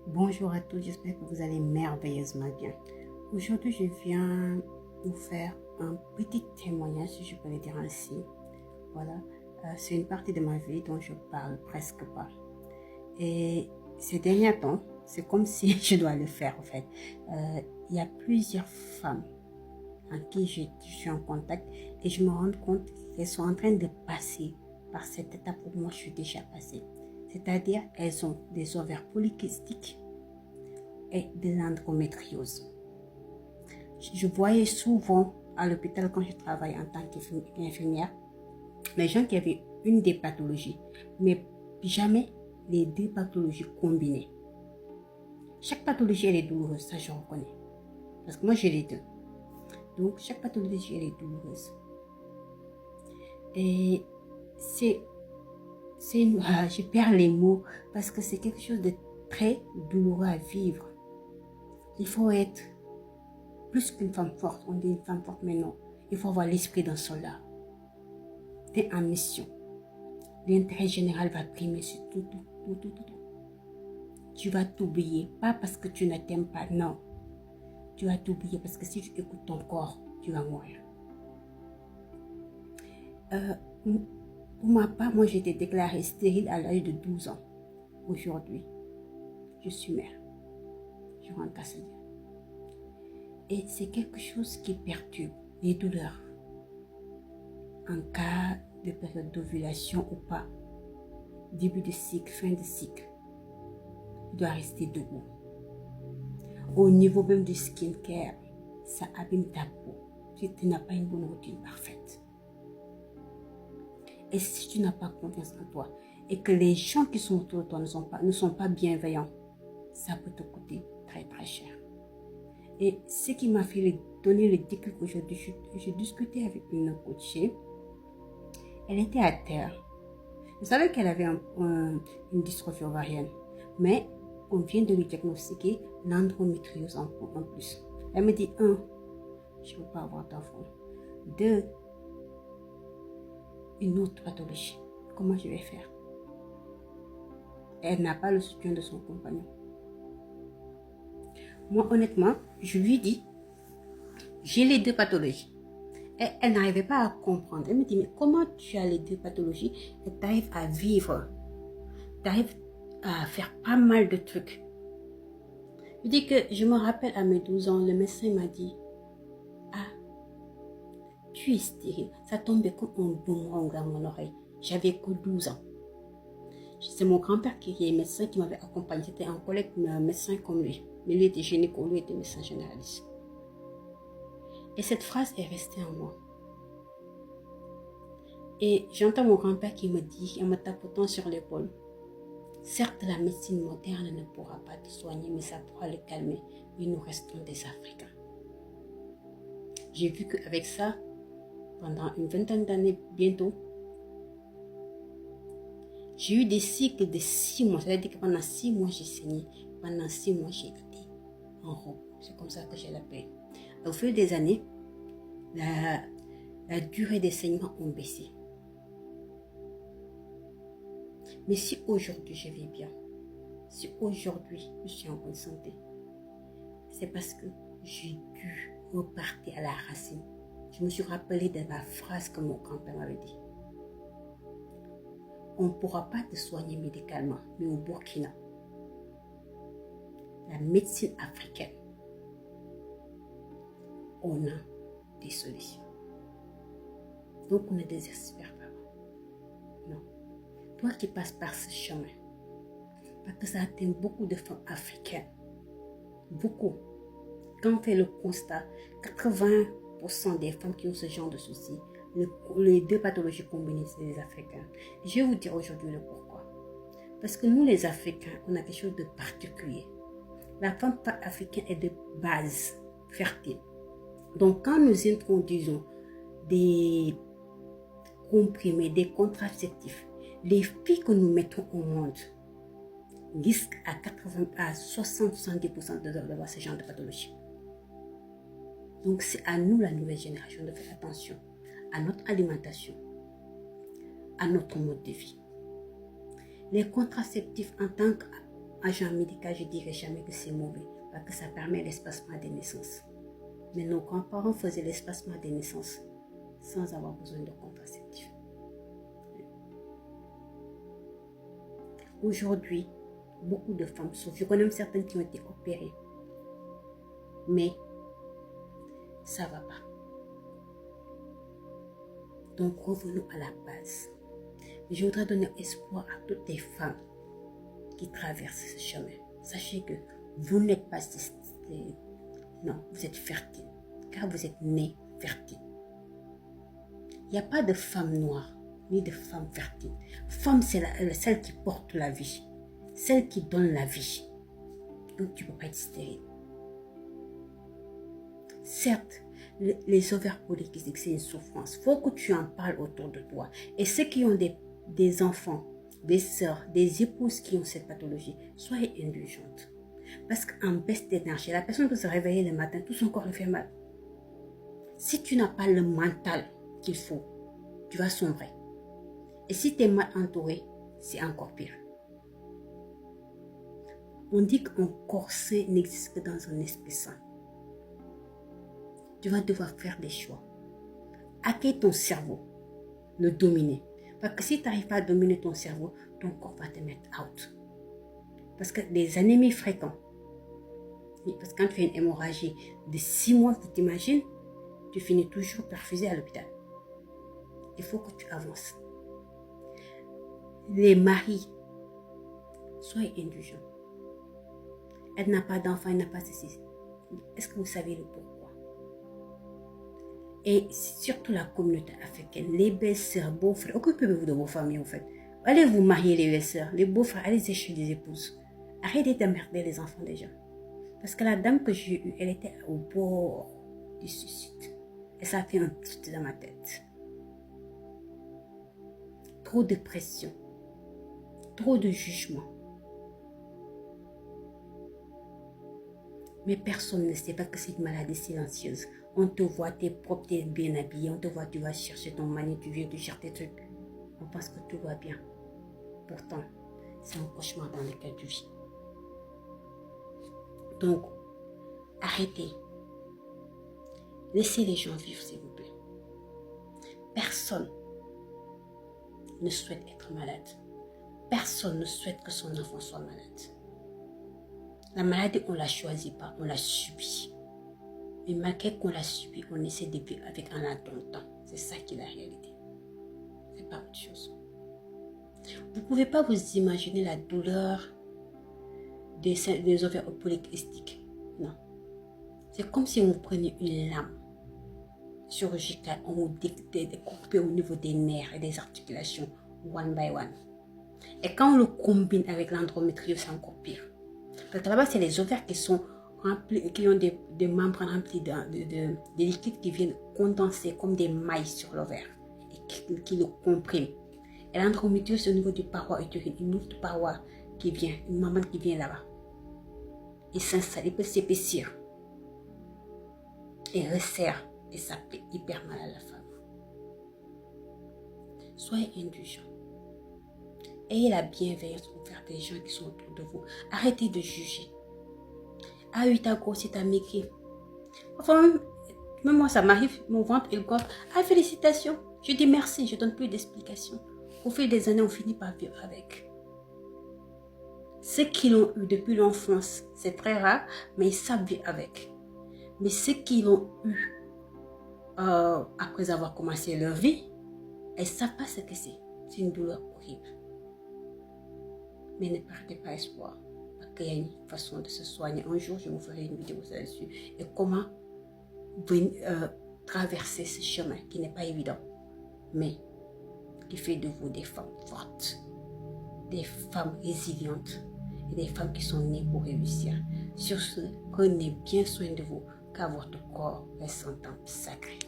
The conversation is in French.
Bonjour à tous, j'espère que vous allez merveilleusement bien. Aujourd'hui, je viens vous faire un petit témoignage, si je peux le dire ainsi. Voilà, c'est une partie de ma vie dont je parle presque pas. Et ces derniers temps, c'est comme si je dois le faire en fait. Il y a plusieurs femmes en qui je suis en contact et je me rends compte qu'elles sont en train de passer par cette étape où moi je suis déjà passée. C'est-à-dire, elles ont des ovaires polykystiques et de l'endométriose. Je voyais souvent à l'hôpital quand je travaillais en tant qu'infirmière, les gens qui avaient une des pathologies, mais jamais les deux pathologies combinées. Chaque pathologie, elle est douloureuse, ça je reconnais. Parce que moi, j'ai les deux. Donc, chaque pathologie, elle est douloureuse. Et je perds les mots parce que c'est quelque chose de très douloureux à vivre. Il faut être plus qu'une femme forte. On dit une femme forte, mais non. Il faut avoir l'esprit d'un soldat. Tu es en mission. L'intérêt général va primer sur tout. Tu vas t'oublier. Pas parce que tu ne t'aimes pas, non. Tu vas t'oublier parce que si tu écoutes ton corps, tu vas mourir. Pour ma part, moi j'ai été déclarée stérile à l'âge de 12 ans. Aujourd'hui, je suis mère. Je rentre à ce dire. Et c'est quelque chose qui perturbe les douleurs. En cas de période d'ovulation ou pas, début de cycle, fin de cycle, tu dois rester debout. Au niveau même du skincare, ça abîme ta peau si tu n'as pas une bonne routine parfaite. Et si tu n'as pas confiance en toi et que les gens qui sont autour de toi ne sont pas bienveillants, ça peut te coûter très très cher. Et ce qui m'a fait donner le déclic aujourd'hui, j'ai discuté avec une coachée. Elle était à terre. Je savais qu'elle avait une dystrophie ovarienne, mais on vient de lui diagnostiquer l'endométriose en plus. Elle me dit, 1, je ne peux pas avoir d'enfant. 2, une autre pathologie. Comment je vais faire? Elle n'a pas le soutien de son compagnon. Moi, honnêtement, je lui dis, j'ai les deux pathologies. Et elle n'arrivait pas à comprendre. Elle me dit, mais comment tu as les deux pathologies et tu arrives à vivre? Tu arrives à faire pas mal de trucs. Je dis que je me rappelle à mes 12 ans, le médecin m'a dit, ah, tu es stérile. Ça tombait comme un boomerang dans mon oreille. J'avais que 12 ans. C'est mon grand-père qui est médecin qui m'avait accompagné. C'était un collègue médecin comme lui. Mais lui était gynéco, lui était médecin généraliste. Et cette phrase est restée en moi. Et j'entends mon grand-père qui me dit, en me tapotant sur l'épaule, certes, la médecine moderne ne pourra pas te soigner, mais ça pourra le calmer. Mais nous restons des Africains. J'ai vu qu'avec ça, pendant une vingtaine d'années bientôt, j'ai eu des cycles de 6 mois. C'est-à-dire que pendant 6 mois, j'ai saigné. Pendant 6 mois, j'ai été en repos. C'est comme ça que je l'appelle. Au fil des années, la durée des saignements ont baissé. Mais si aujourd'hui je vais bien, si aujourd'hui je suis en bonne santé, c'est parce que j'ai dû repartir à la racine. Je me suis rappelé de la phrase que mon grand-père m'avait dit. On ne pourra pas te soigner médicalement, mais au Burkina, la médecine africaine, on a des solutions. Donc on ne désespère pas. Non. Toi qui passes par ce chemin, parce que ça atteint beaucoup de femmes africaines. Beaucoup. Quand on fait le constat, 80% des femmes qui ont ce genre de soucis, les deux pathologies combinées, c'est les Africains. Je vais vous dire aujourd'hui le pourquoi. Parce que nous, les Africains, on a quelque chose de particulier. La femme africaine est de base fertile. Donc, quand nous introduisons des comprimés, des contraceptifs, les filles que nous mettons au monde risquent à 60-70% d'avoir ce genre de pathologie. Donc, c'est à nous, la nouvelle génération, de faire attention à notre alimentation, à notre mode de vie. Les contraceptifs en tant agent médical, je ne dirais jamais que c'est mauvais, parce que ça permet l'espacement des naissances. Mais nos grands-parents faisaient l'espacement des naissances sans avoir besoin de contraceptifs. Aujourd'hui, beaucoup de femmes souffrent. Je connais même certaines qui ont été opérées. Mais ça ne va pas. Donc revenons à la base. Je voudrais donner espoir à toutes les femmes qui traversent ce chemin. Sachez que vous n'êtes pas non, vous êtes fertile, car vous êtes né fertile. Il n'y a pas de femme noire, ni de femme fertile. Femme, c'est celle qui porte la vie, celle qui donne la vie. Donc tu ne peux pas être stérile. Certes, les ovaires polykystiques, c'est une souffrance. Il faut que tu en parles autour de toi. Et ceux qui ont des enfants, des sœurs, des épouses qui ont cette pathologie, soyez indulgentes. Parce qu'en baisse d'énergie, la personne peut se réveiller le matin, tout son corps lui fait mal. Si tu n'as pas le mental qu'il faut, tu vas sombrer. Et si tu es mal entouré, c'est encore pire. On dit qu'un corps sain n'existe que dans un esprit sain. Tu vas devoir faire des choix. Hacker ton cerveau, le dominer. Parce que si tu n'arrives pas à dominer ton cerveau, ton corps va te mettre out. Parce que des anémies fréquentes, parce que quand tu fais une hémorragie de 6 mois, tu t'imagines, tu finis toujours perfusé à l'hôpital. Il faut que tu avances. Les maris, soyez indulgents. Elle n'a pas d'enfant, elle n'a pas ceci. Est-ce que vous savez le pourquoi? Et surtout la communauté africaine, les belles-sœurs, beaux-frères, occupez-vous de vos familles en fait. Allez vous marier les belles-sœurs, les beaux-frères, allez chez des épouses. Arrêtez d'emmerder les enfants des gens. Parce que la dame que j'ai eue, elle était au bord du suicide. Et ça a fait un tilt dans ma tête. Trop de pression. Trop de jugement. Mais personne ne sait pas que c'est une maladie silencieuse. On te voit, t'es propre, t'es bien habillé. On te voit, tu vas chercher ton mani, tu viens, tu cherches tes trucs. On pense que tout va bien. Pourtant, c'est un cauchemar dans lequel tu vis. Donc, arrêtez. Laissez les gens vivre, s'il vous plaît. Personne ne souhaite être malade. Personne ne souhaite que son enfant soit malade. La maladie, on ne la choisit pas, on la subit. Mais malgré qu'on la subit, on essaie de vivre avec un attendant. C'est ça qui est la réalité. C'est pas autre chose. Vous ne pouvez pas vous imaginer la douleur des ovaires polykystiques. Non. C'est comme si on vous prenait une lame chirurgicale, on vous découpait au niveau des nerfs et des articulations, one by one. Et quand on le combine avec l'endométriose, c'est encore pire. Parce que là-bas, c'est les ovaires qui sont remplis, qui ont des membranes remplies de liquides qui viennent condenser comme des mailles sur l'ovaire et qui le compriment. Et l'endométriose, c'est au niveau du paroi utérine, une autre paroi qui vient, une membrane qui vient là-bas. Il s'installe, il peut s'épaissir. Et resserre. Et ça fait hyper mal à la femme. Soyez indulgents. Ayez la bienveillance envers les gens qui sont autour de vous. Arrêtez de juger. Ah oui, t'as grossi, t'as maigri. Enfin, même moi, ça m'arrive, mon ventre, il gonfle. Ah, félicitations. Je dis merci, je donne plus d'explications. Au fil des années, on finit par vivre avec. Ceux qui l'ont eu depuis l'enfance, c'est très rare, mais ils savent vivre avec. Mais ceux qui l'ont eu après avoir commencé leur vie, elles ne savent pas ce que c'est. C'est une douleur horrible. Mais ne perdez pas espoir. Parce qu'il y a une façon de se soigner. Un jour, je vous ferai une vidéo là-dessus. Et comment traverser ce chemin qui n'est pas évident. Mais qui fait de vous des femmes fortes. Des femmes résilientes. Et des femmes qui sont nées pour réussir. Sur ce, prenez bien soin de vous. Car votre corps est un temple sacré.